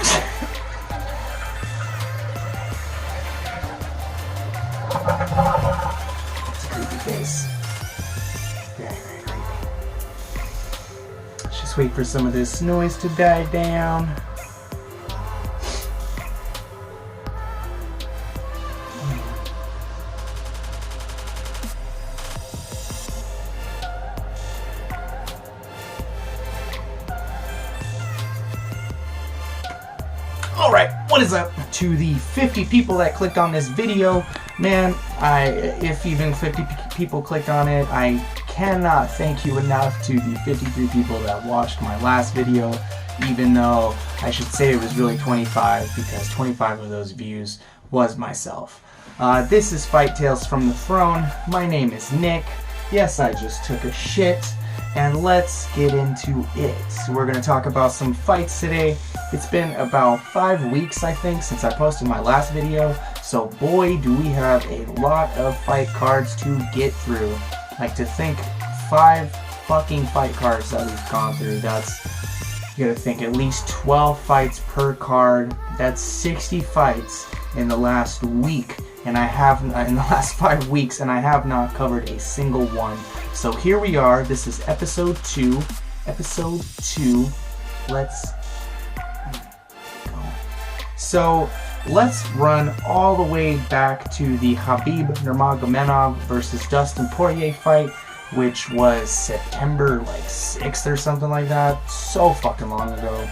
It's a creepy face. Very, very creepy. Let's just wait for some of this noise to die down. Alright, what is up to the 50 people that clicked on this video? Man, if even 50 people clicked on it, I cannot thank you enough to the 53 people that watched my last video, even though I should say it was really 25, because 25 of those views was myself. This is Fight Tales from the Throne. My name is Nick. Yes, I just took a shit. And let's get into it. We're going to talk about some fights today. It's been about 5 weeks, I think, since I posted my last video. So boy, do we have a lot of fight cards to get through. Like, to think 5 fucking fight cards that we've gone through. That's, you gotta think, at least 12 fights per card. That's 60 fights in the last week. And I have, in the last 5 weeks, and I have not covered a single one. So here we are. This is episode 2. Episode 2. Let's go. So let's run all the way back to the Khabib Nurmagomedov versus Dustin Poirier fight, which was September like 6th or something like that. So fucking long ago.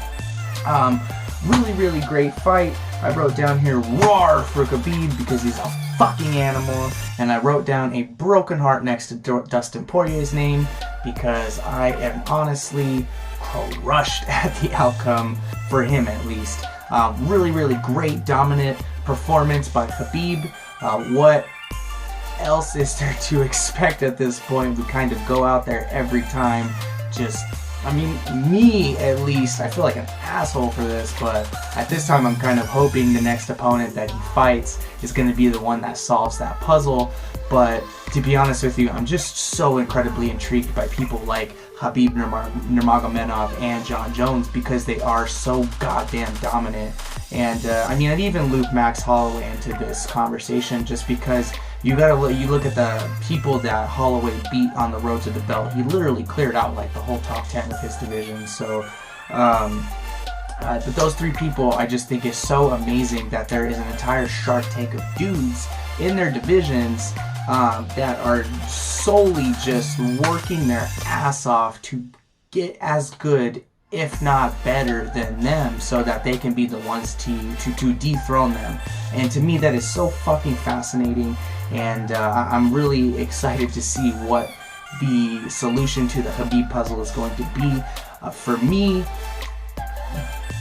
Really, really great fight. I wrote down here roar for Khabib because he's a fucking animal, and I wrote down a broken heart next to Dustin Poirier's name because I am honestly crushed at the outcome, for him at least. Really, really great dominant performance by Khabib. What else is there to expect at this point? We kind of go out there every time just, I mean, me at least, I feel like an asshole for this, but at this time I'm kind of hoping the next opponent that he fights is going to be the one that solves that puzzle. But to be honest with you, I'm just so incredibly intrigued by people like Khabib Nurmagomedov and Jon Jones because they are so goddamn dominant. And I mean, I'd even loop Max Holloway into this conversation just because you look at the people that Holloway beat on the road to the belt. He literally cleared out like the whole top 10 of his division. So, but those 3 people, I just think is so amazing that there is an entire Shark Tank of dudes in their divisions that are solely just working their ass off to get as good, if not better than them, so that they can be the ones to dethrone them. And to me, that is so fucking fascinating, and I'm really excited to see what the solution to the Khabib puzzle is going to be. For me,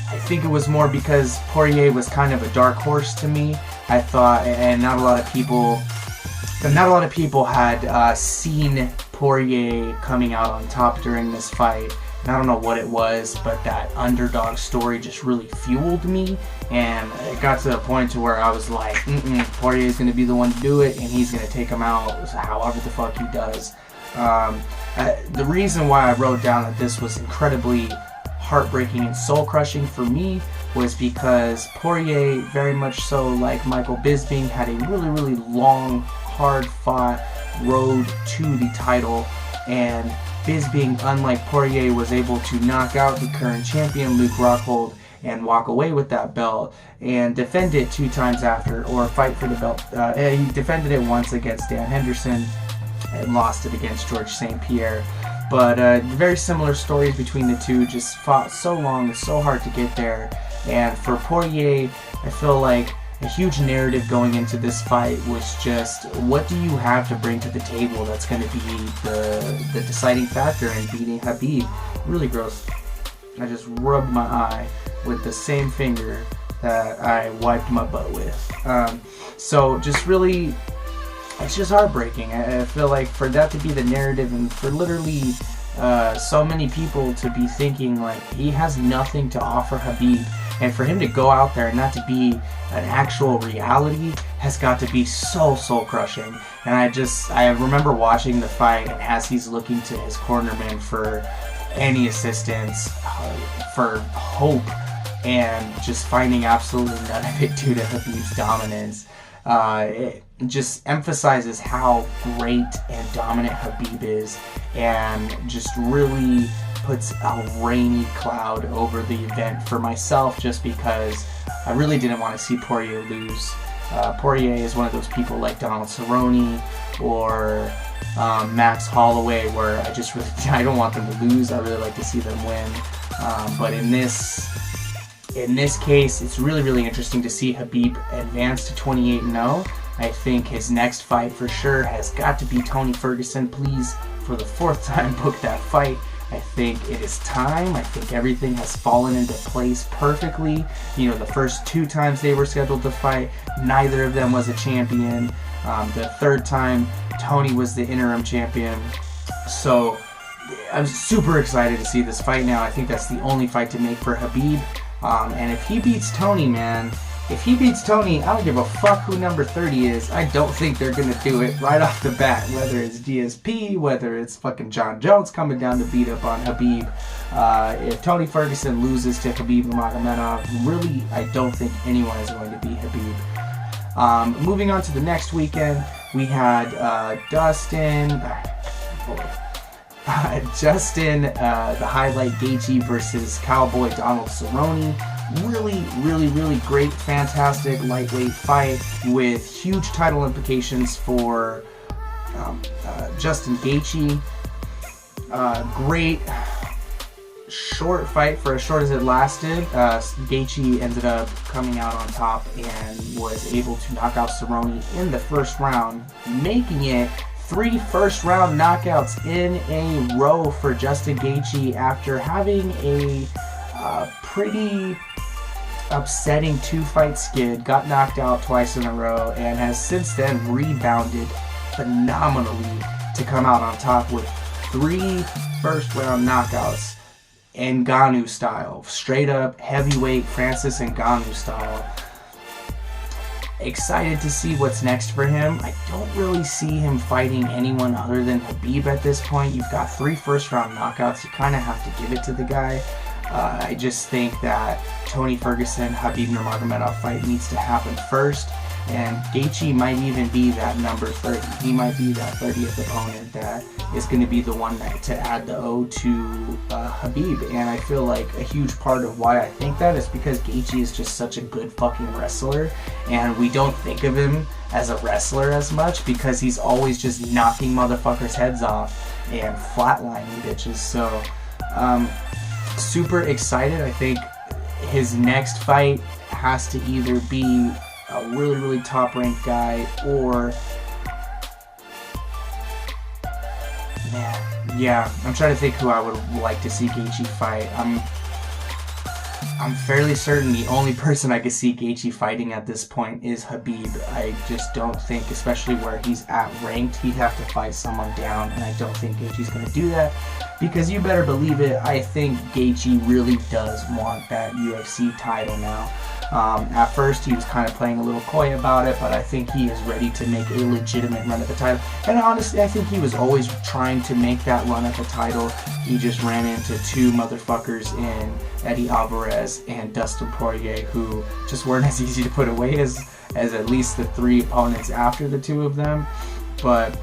I think it was more because Poirier was kind of a dark horse to me. I thought, and not a lot of people had seen Poirier coming out on top during this fight. And I don't know what it was, but that underdog story just really fueled me, and it got to the point to where I was like, Poirier is going to be the one to do it, and he's going to take him out however the fuck he does. The reason why I wrote down that this was incredibly heartbreaking and soul-crushing for me was because Poirier, very much so like Michael Bisping, had a really, really long, hard-fought road to the title, and Bisping, unlike Poirier, was able to knock out the current champion, Luke Rockhold, and walk away with that belt and defend it 2 times after, or fight for the belt. He defended it once against Dan Henderson and lost it against George St. Pierre. But very similar stories between the two, just fought so long, so hard to get there. And for Poirier, I feel like a huge narrative going into this fight was just, what do you have to bring to the table that's going to be the deciding factor in beating Khabib? Really gross. I just rubbed my eye with the same finger that I wiped my butt with. So just really, it's just heartbreaking. I feel like for that to be the narrative, and for literally so many people to be thinking like he has nothing to offer Khabib, and for him to go out there and not to be an actual reality has got to be so soul crushing. And I remember watching the fight, and as he's looking to his cornerman for any assistance, for hope, and just finding absolutely none of it due to Khabib's dominance. It just emphasizes how great and dominant Khabib is, and just really puts a rainy cloud over the event for myself, just because I really didn't want to see Poirier lose. Poirier is one of those people like Donald Cerrone or Max Holloway, where I don't want them to lose. I really like to see them win. But in this case, it's really interesting to see Khabib advance to 28-0. I think his next fight for sure has got to be Tony Ferguson. Please, for the 4th time, book that fight. I think it is time. I think everything has fallen into place perfectly. You know, the first 2 times they were scheduled to fight, neither of them was a champion. The 3rd time, Tony was the interim champion. So I'm super excited to see this fight now. I think that's the only fight to make for Khabib. And if he beats Tony, man, if he beats Tony, I don't give a fuck who number 30 is. I don't think they're going to do it right off the bat. Whether it's GSP, whether it's fucking John Jones coming down to beat up on Khabib. If Tony Ferguson loses to Khabib Nurmagomedov, really, I don't think anyone is going to beat Khabib. Moving on to the next weekend, we had Justin, the highlight Gaethje versus Cowboy Donald Cerrone. Really great, fantastic lightweight fight with huge title implications for Justin Gaethje. Great short fight for as short as it lasted. Gaethje ended up coming out on top and was able to knock out Cerrone in the 1st round, making it 3 first-round knockouts in a row for Justin Gaethje after having a pretty upsetting 2-fight skid, got knocked out twice in a row, and has since then rebounded phenomenally to come out on top with 3 first-round knockouts Ngannou style, straight up heavyweight Francis Ngannou style. Excited to see what's next for him. I don't really see him fighting anyone other than Khabib at this point. You've got 3 first-round knockouts. You kind of have to give it to the guy. I just think that Tony Ferguson, Khabib Nurmagomedov fight needs to happen first, and Gaethje might even be that number 30. He might be that 30th opponent that is going to be the one to add the O to Khabib. And I feel like a huge part of why I think that is because Gaethje is just such a good fucking wrestler, and we don't think of him as a wrestler as much because he's always just knocking motherfuckers' heads off and flatlining bitches. So super excited. I think his next fight has to either be a really top-ranked guy or, man, yeah, I'm trying to think who I would like to see Gaethje fight. I'm fairly certain the only person I could see Gaethje fighting at this point is Khabib. I just don't think, especially where he's at ranked, he'd have to fight someone down, and I don't think Gaethje's going to do that. Because you better believe it, I think Gaethje really does want that UFC title now. At first, he was kind of playing a little coy about it, but I think he is ready to make a legitimate run at the title. And honestly, I think he was always trying to make that run at the title. He just ran into 2 motherfuckers in Eddie Alvarez and Dustin Poirier, who just weren't as easy to put away as at least the 3 opponents after the 2 of them. But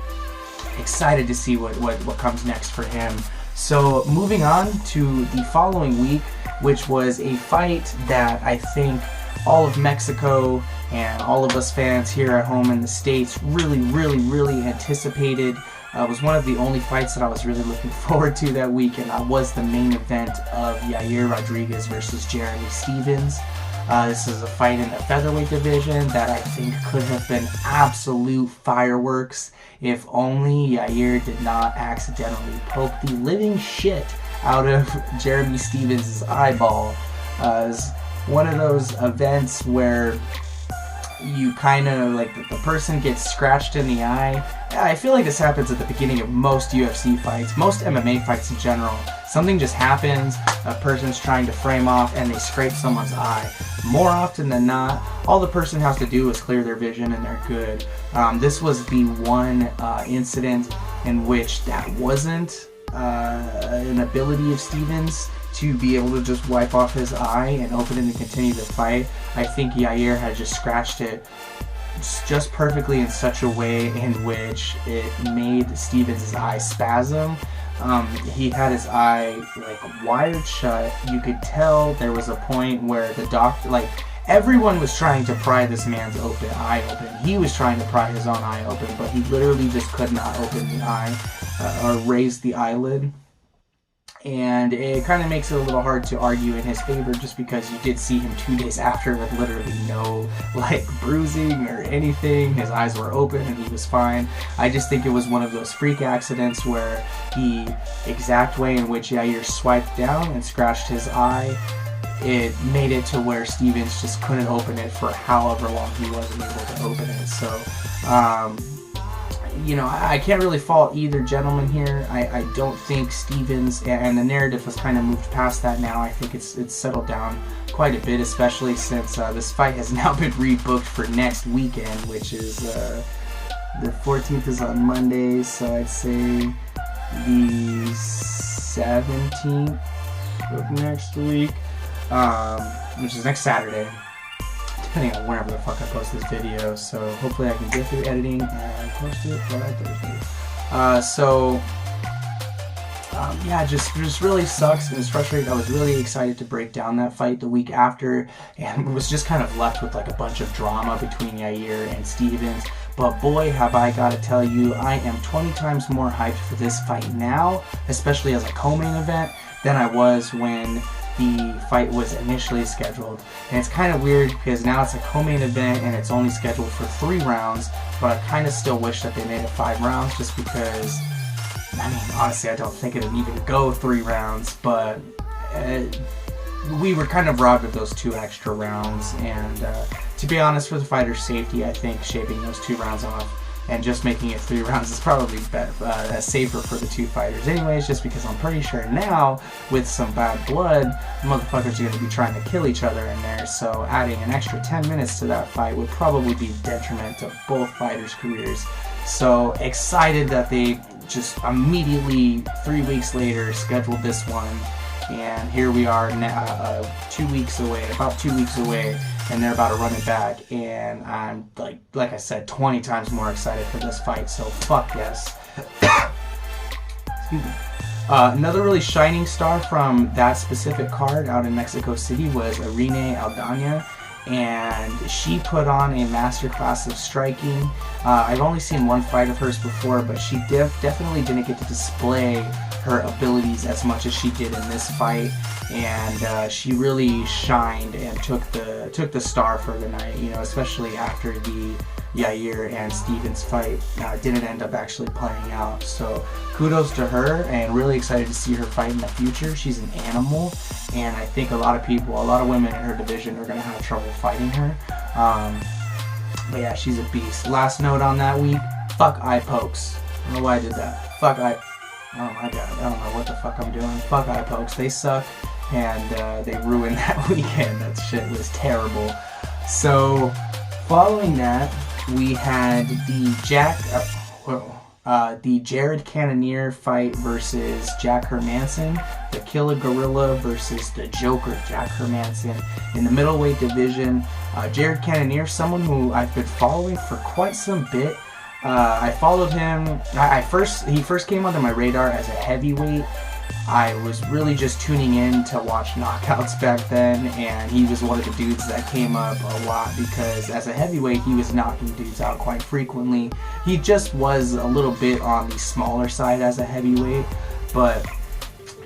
excited to see what comes next for him. So moving on to the following week, which was a fight that I think all of Mexico and all of us fans here at home in the States really anticipated. It was one of the only fights that I was really looking forward to that week, and that was the main event of Yair Rodriguez versus Jeremy Stephens. This is a fight in the featherweight division that I think could have been absolute fireworks if only Yair did not accidentally poke the living shit out of Jeremy Stephens' eyeball. It's one of those events where you kind of, like, the person gets scratched in the eye. I feel like this happens at the beginning of most UFC fights, most MMA fights in general. Something just happens, a person's trying to frame off, and they scrape someone's eye. More often than not, all the person has to do is clear their vision and they're good. This was the one incident in which that wasn't an ability of Stephens to be able to just wipe off his eye and open it and continue the fight. I think Yair had just scratched it just perfectly in such a way in which it made Stevens' eye spasm. He had his eye like wired shut. You could tell there was a point where the doctor, like, everyone was trying to pry this man's eye open. He was trying to pry his own eye open, but he literally just could not open the eye or raise the eyelid. And it kind of makes it a little hard to argue in his favor, just because you did see him 2 days after with literally no like bruising or anything. His eyes were open and he was fine. I just think it was one of those freak accidents where the exact way in which Yair swiped down and scratched his eye, it made it to where Stevens just couldn't open it for however long he wasn't able to open it. So you know, I can't really fault either gentleman here. I don't think Stevens, and the narrative has kind of moved past that now. I think it's settled down quite a bit, especially since this fight has now been rebooked for next weekend, which is the 14th is on Monday, so I'd say the 17th of next week, which is next Saturday, depending on whenever the fuck I post this video. So hopefully I can get through editing and post it by Thursday. Yeah, just really sucks and it's frustrating. I was really excited to break down that fight the week after, and was just kind of left with like a bunch of drama between Yair and Stevens. But boy, have I got to tell you, I am 20 times more hyped for this fight now, especially as a co-main event, than I was when the fight was initially scheduled. And it's kind of weird because now it's a co-main event and it's only scheduled for 3 rounds, but I kind of still wish that they made it 5 rounds, just because, I mean, honestly, I don't think it would even go 3 rounds, but we were kind of robbed of those 2 extra rounds, and to be honest, for the fighter's safety, I think shaving those 2 rounds off and just making it 3 rounds is probably better, safer for the 2 fighters anyways, just because I'm pretty sure now, with some bad blood, motherfuckers are going to be trying to kill each other in there, so adding an extra 10 minutes to that fight would probably be detriment to both fighters' careers. So excited that they just immediately, 3 weeks later, scheduled this one, and here we are now, 2 weeks away, about 2 weeks away, and they're about to run it back, and I'm, like I said, 20 times more excited for this fight, so fuck yes. Excuse me. Another really shining star from that specific card out in Mexico City was Irene Aldana, and she put on a masterclass of striking. I've only seen one fight of hers before, but she definitely didn't get to display her abilities as much as she did in this fight, and she really shined and took the star for the night, you know, especially after the Yair and Stevens fight didn't end up actually playing out. So kudos to her, and really excited to see her fight in the future. She's an animal, and I think a lot of women in her division are going to have trouble fighting her. But yeah, she's a beast. Last note on that week, fuck eye pokes. I don't know why I did that. Fuck eye... Oh my god, I don't know what the fuck I'm doing. Fuck eye pokes. They suck, and they ruined that weekend. That shit was terrible. So, following that, we had the Jared Cannonier fight versus Jack Hermanson, the Killer Gorilla versus the Joker, Jack Hermanson, in the middleweight division. Jared Cannonier, someone who I've been following for quite some bit. I followed him. He first came onto my radar as a heavyweight. I was really just tuning in to watch knockouts back then, and he was one of the dudes that came up a lot because as a heavyweight he was knocking dudes out quite frequently. He just was a little bit on the smaller side as a heavyweight, but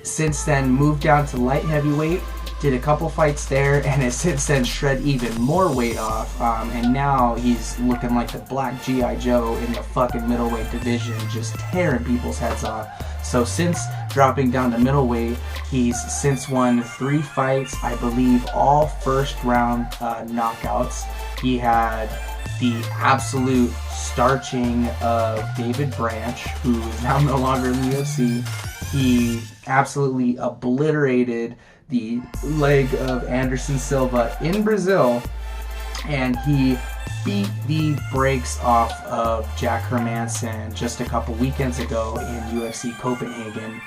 since then moved down to light heavyweight, did a couple fights there, and has since then shred even more weight off, and now he's looking like the black G.I. Joe in the fucking middleweight division, just tearing people's heads off. So since dropping down to middleweight, he's since won 3 fights, I believe all first round knockouts. He had the absolute starching of David Branch, who is now no longer in the UFC. He absolutely obliterated the leg of Anderson Silva in Brazil, and he beat the brakes off of Jack Hermanson just a couple weekends ago in UFC Copenhagen.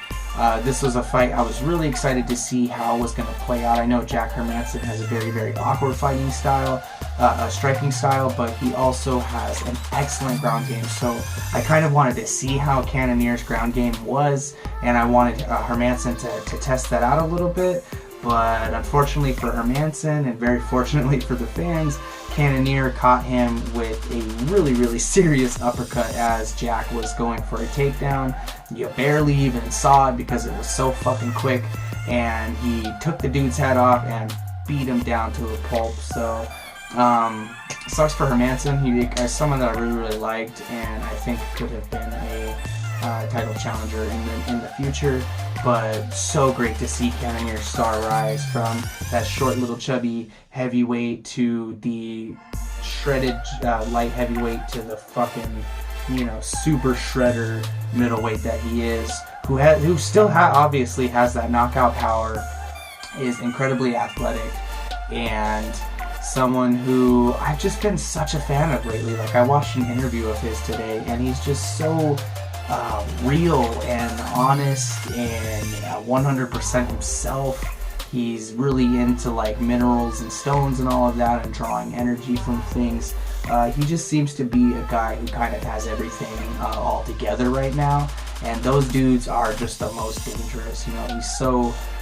This was a fight I was really excited to see how it was going to play out. I know Jack Hermansson has a very, very awkward fighting style, striking style, but he also has an excellent ground game. So I kind of wanted to see how Cannonier's ground game was, and I wanted Hermansson to test that out a little bit. But unfortunately for Hermansson, and very fortunately for the fans, Cannonier caught him with a really, really serious uppercut as Jack was going for a takedown. You barely even saw it because it was so fucking quick, and he took the dude's head off and beat him down to a pulp. So sucks for Hermansson. He's someone that I really, really liked, and I think could have been a title challenger in the future. But so great to see Cannonier's star rise from that short little chubby heavyweight to the shredded light heavyweight to the fucking, super shredder middleweight that he is, who still obviously has that knockout power, is incredibly athletic, and someone who I've just been such a fan of lately. Like, I watched an interview of his today, and he's just so real and honest and 100% himself. He's really into like minerals and stones and all of that, and drawing energy from things. He just seems to be a guy who kind of has everything all together right now, and those dudes are just the most dangerous.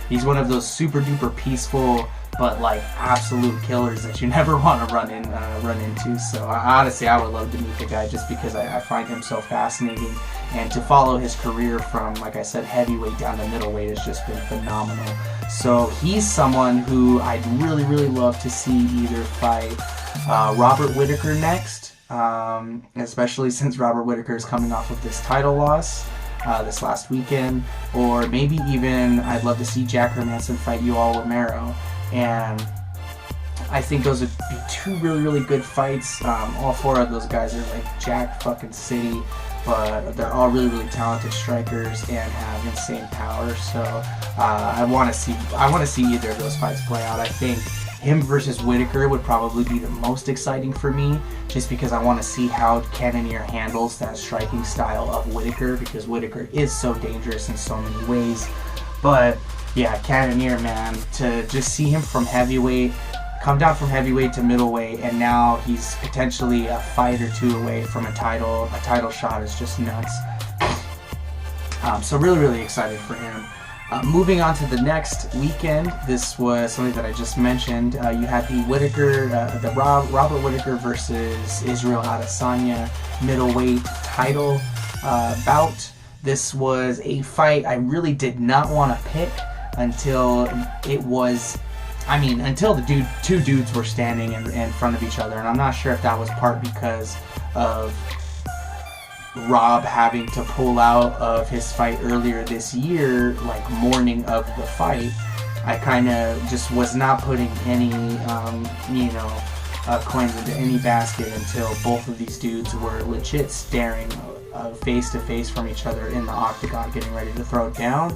He's one of those super duper peaceful but like absolute killers that you never want to run into. So honestly, I would love to meet the guy just because I find him so fascinating, and to follow his career from, like I said, heavyweight down to middleweight has just been phenomenal. So he's someone who I'd really, really love to see either fight Robert Whittaker next, especially since Robert Whittaker is coming off of this title loss this last weekend, or maybe even I'd love to see Jack Hermansson fight Yoel Romero. And I think those would be two really, really good fights. All four of those guys are like Jack fucking City, but they're all really, really talented strikers and have insane power. So I want to see either of those fights play out. I think him versus Whittaker would probably be the most exciting for me, just because I want to see how Cannonier handles that striking style of Whittaker, because Whittaker is so dangerous in so many ways. But yeah, Cannonier, man, to just see him from heavyweight, come down from heavyweight to middleweight, and now he's potentially a fight or two away from a title shot is just nuts. So really, really excited for him. Moving on to the next weekend, this was something that I just mentioned. You had the Robert Whittaker versus Israel Adesanya middleweight title bout. This was a fight I really did not want to pick until the two dudes were standing in front of each other, and I'm not sure if that was part because of Rob having to pull out of his fight earlier this year, like morning of the fight. I kind of just was not putting any coins into any basket until both of these dudes were legit staring face to face from each other in the octagon, getting ready to throw it down.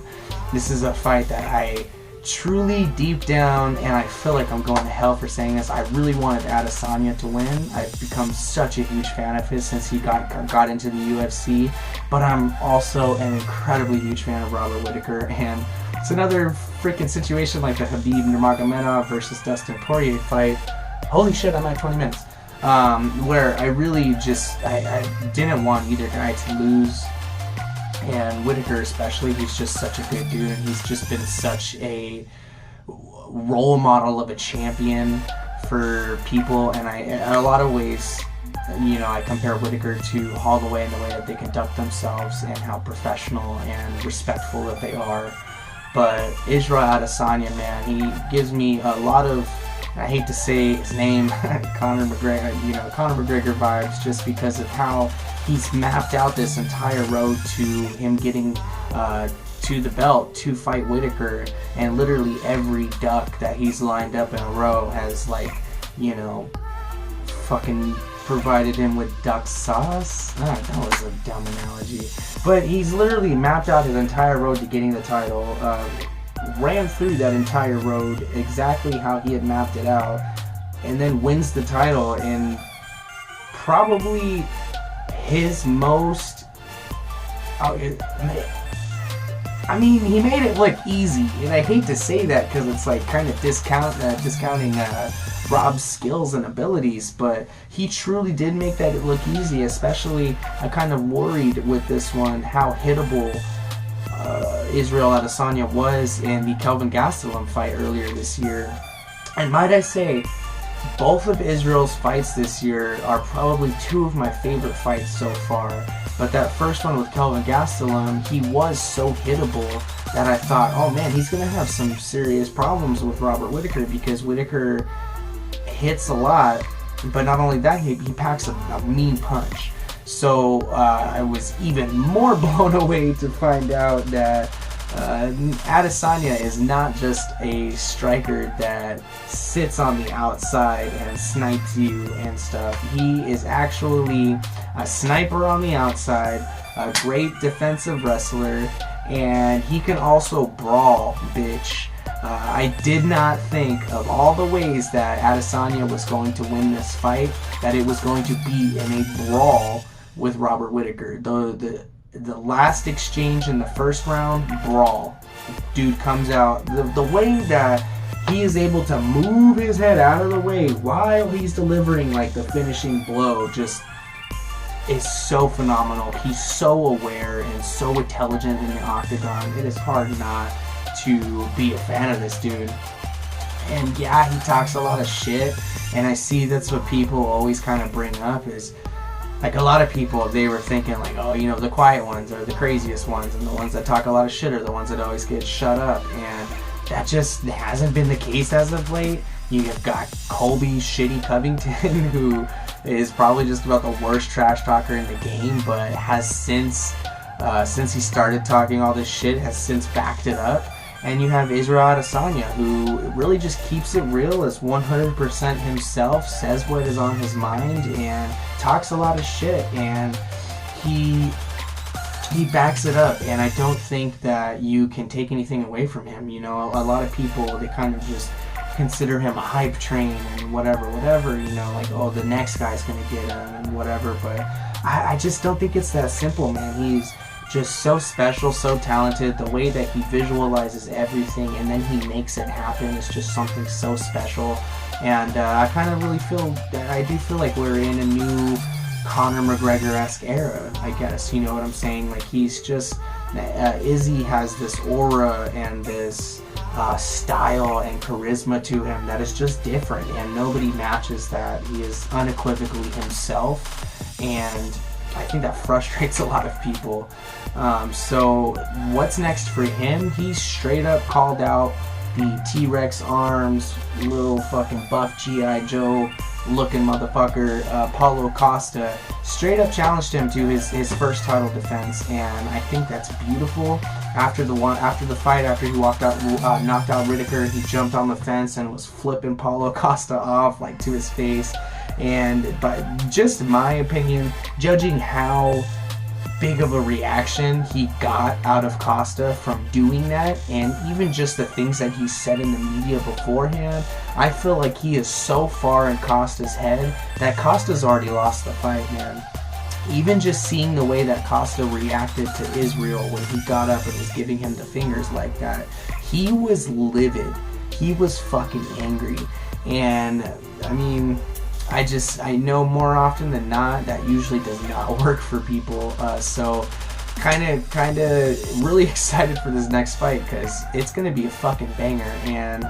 This is a fight that I truly, deep down, and I feel like I'm going to hell for saying this, I really wanted Adesanya to win. I've become such a huge fan of his since he got into the UFC, but I'm also an incredibly huge fan of Robert Whittaker, and it's another freaking situation like the Khabib Nurmagomedov versus Dustin Poirier fight. Holy shit, I'm at 20 minutes. Where I really just, I didn't want either guy to lose, and Whittaker especially, he's just such a good dude, and he's just been such a role model of a champion for people, and in a lot of ways, I compare Whittaker to Holloway in the way that they conduct themselves and how professional and respectful that they are. But Israel Adesanya, man, he gives me a lot of, I hate to say his name, Conor McGregor vibes, just because of how he's mapped out this entire road to him getting to the belt to fight Whittaker, and literally every duck that he's lined up in a row has fucking provided him with duck sauce. That was a dumb analogy, but he's literally mapped out his entire road to getting the title. Ran through that entire road exactly how he had mapped it out, and then wins the title in probably his most I mean, he made it look easy, and I hate to say that because it's like kind of discounting Rob's skills and abilities, but he truly did make that look easy. Especially, I kind of worried with this one how hittable Israel Adesanya was in the Kelvin Gastelum fight earlier this year. And might I say, both of Israel's fights this year are probably two of my favorite fights so far. But that first one with Kelvin Gastelum, he was so hittable that I thought, oh man, he's going to have some serious problems with Robert Whittaker, because Whittaker hits a lot, but not only that, he packs a mean punch. So I was even more blown away to find out that Adesanya is not just a striker that sits on the outside and snipes you and stuff. He is actually a sniper on the outside, a great defensive wrestler, and he can also brawl, bitch. I did not think, of all the ways that Adesanya was going to win this fight, that it was going to be in a brawl with Robert Whittaker. The last exchange in the first round, brawl. Dude comes out, the way that he is able to move his head out of the way while he's delivering like the finishing blow just is so phenomenal. He's so aware and so intelligent in the octagon. It is hard not to be a fan of this dude. And yeah, he talks a lot of shit, and I see that's what people always kind of bring up is, like, a lot of people, they were thinking like, oh, you know, the quiet ones are the craziest ones, and the ones that talk a lot of shit are the ones that always get shut up, and that just hasn't been the case as of late. You've got Colby Shitty Covington, who is probably just about the worst trash talker in the game, but has since he started talking all this shit, has since backed it up. And you have Israel Adesanya, who really just keeps it real, is 100% himself, says what is on his mind, and talks a lot of shit, and he backs it up, and I don't think that you can take anything away from him. You know, a lot of people, they kind of just consider him a hype train and whatever, you know, like, oh, the next guy's gonna get him and whatever, but I just don't think it's that simple, man. He's just so special, so talented. The way that he visualizes everything and then he makes it happen is just something so special. And I kind of really I do feel like we're in a new Conor McGregor-esque era, I guess. You know what I'm saying? Like, he's just, Izzy has this aura and this style and charisma to him that is just different, and nobody matches that. He is unequivocally himself, and I think that frustrates a lot of people. So what's next for him? He straight up called out the T-Rex arms, little fucking buff G.I. Joe looking motherfucker, Paulo Costa. Straight up challenged him to his first title defense, and I think that's beautiful. After the fight, after he knocked out Whittaker, he jumped on the fence and was flipping Paulo Costa off, like, to his face. But just my opinion, judging how big of a reaction he got out of Costa from doing that, and even just the things that he said in the media beforehand, I feel like he is so far in Costa's head that Costa's already lost the fight, man. Even just seeing the way that Costa reacted to Israel when he got up and was giving him the fingers like that, he was livid. He was fucking angry. And, I mean, I know more often than not that usually does not work for people. So kind of really excited for this next fight, because it's going to be a fucking banger. And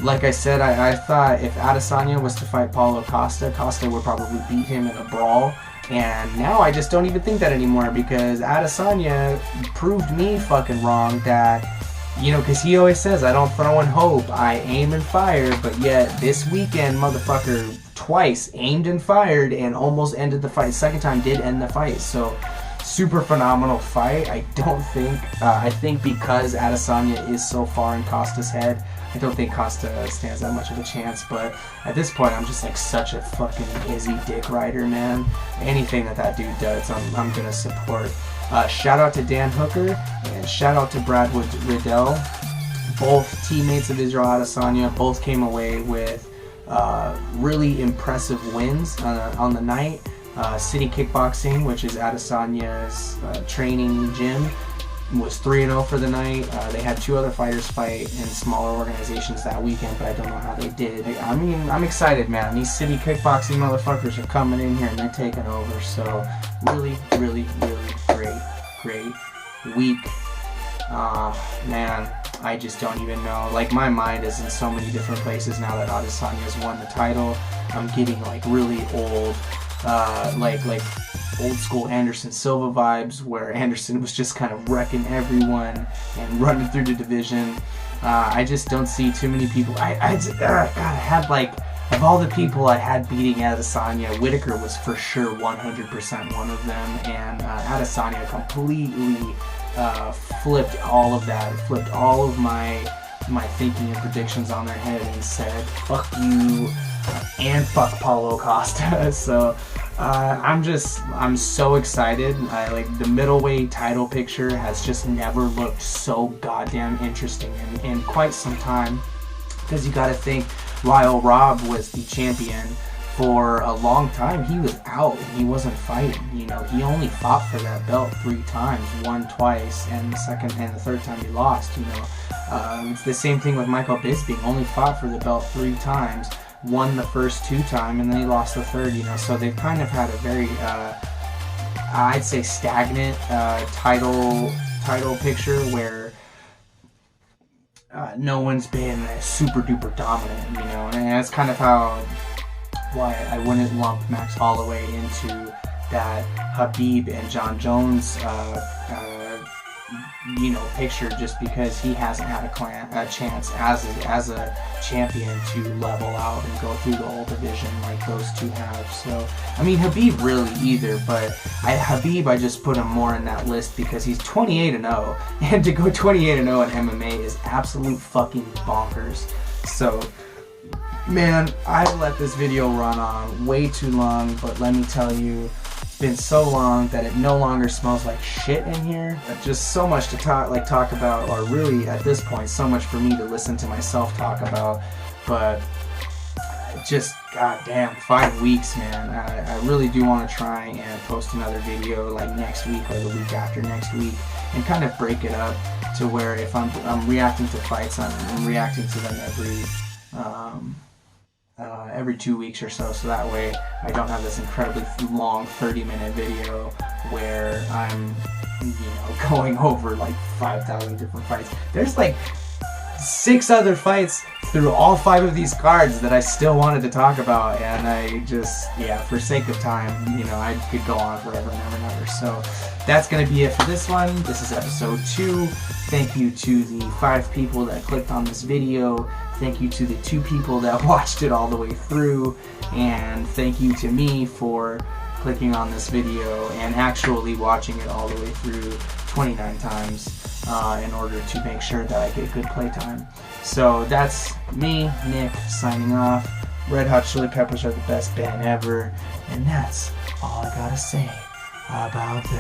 like I said, I thought if Adesanya was to fight Paulo Costa, Costa would probably beat him in a brawl. And now I just don't even think that anymore, because Adesanya proved me fucking wrong that, you know, because he always says, I don't throw in hope, I aim and fire, but yet this weekend, motherfucker, twice aimed and fired and almost ended the fight. Second time did end the fight. So super phenomenal fight. I think because Adesanya is so far in Costa's head, I don't think Costa stands that much of a chance. But at this point, I'm just like such a fucking Izzy dick rider, man. Anything that dude does, I'm gonna support. Shout out to Dan Hooker and shout out to Brad Riddell, both teammates of Israel Adesanya. Both came away with really impressive wins on the night. City Kickboxing, which is Adesanya's training gym, was 3-0 for the night. They had 2 other fighters fight in smaller organizations that weekend, but I don't know how they did. I mean, I'm excited, man. These city kickboxing motherfuckers are coming in here and they're taking over. So really, really, really great week. Man, I just don't even know. Like, my mind is in so many different places now that Adesanya's won the title. I'm getting like really old, like old school Anderson Silva vibes, where Anderson was just kind of wrecking everyone and running through the division. I just don't see too many people. God, I had like, of all the people I had beating Adesanya, Whittaker was for sure 100% one of them, and Adesanya completely flipped all of that, flipped all of my thinking and predictions on their head and said, fuck you, and fuck Paulo Costa. So I'm so excited. Like, the middleweight title picture has just never looked so goddamn interesting in quite some time, because you gotta think, while Rob was the champion for a long time, he was out. He wasn't fighting. You know, he only fought for that belt 3 times, won twice, and the third time he lost. You know, it's the same thing with Michael Bisping. Only fought for the belt 3 times, won the first 2 times, and then he lost the third. You know, so they've kind of had a very, I'd say, stagnant title picture where no one's been super duper dominant. You know, and that's kind of why I wouldn't lump Max Holloway into that Habib and John Jones picture, just because he hasn't had a chance as a champion to level out and go through the whole division like those two have. So, I mean, Habib really either, but Habib, I just put him more in that list because he's 28-0, and to go 28-0 in MMA is absolute fucking bonkers. So, man, I let this video run on way too long, but let me tell you, it's been so long that it no longer smells like shit in here. Just so much to talk about, or really at this point, so much for me to listen to myself talk about. But just goddamn 5 weeks, man. I really do want to try and post another video like next week or the week after next week, and kind of break it up to where if I'm reacting to fights, I'm reacting to them every 2 weeks or so, so that way I don't have this incredibly long 30-minute video where I'm, going over like 5,000 different fights. There's like 6 other fights through all 5 of these cards that I still wanted to talk about, and I just, for sake of time, I could go on forever and ever. So that's going to be it for this one. This is episode 2. Thank you to the 5 people that clicked on this video. Thank you to the 2 people that watched it all the way through. And thank you to me for clicking on this video and actually watching it all the way through 29 times in order to make sure that I get good playtime. So that's me, Nick, signing off. Red Hot Chili Peppers are the best band ever. And that's all I gotta say about that.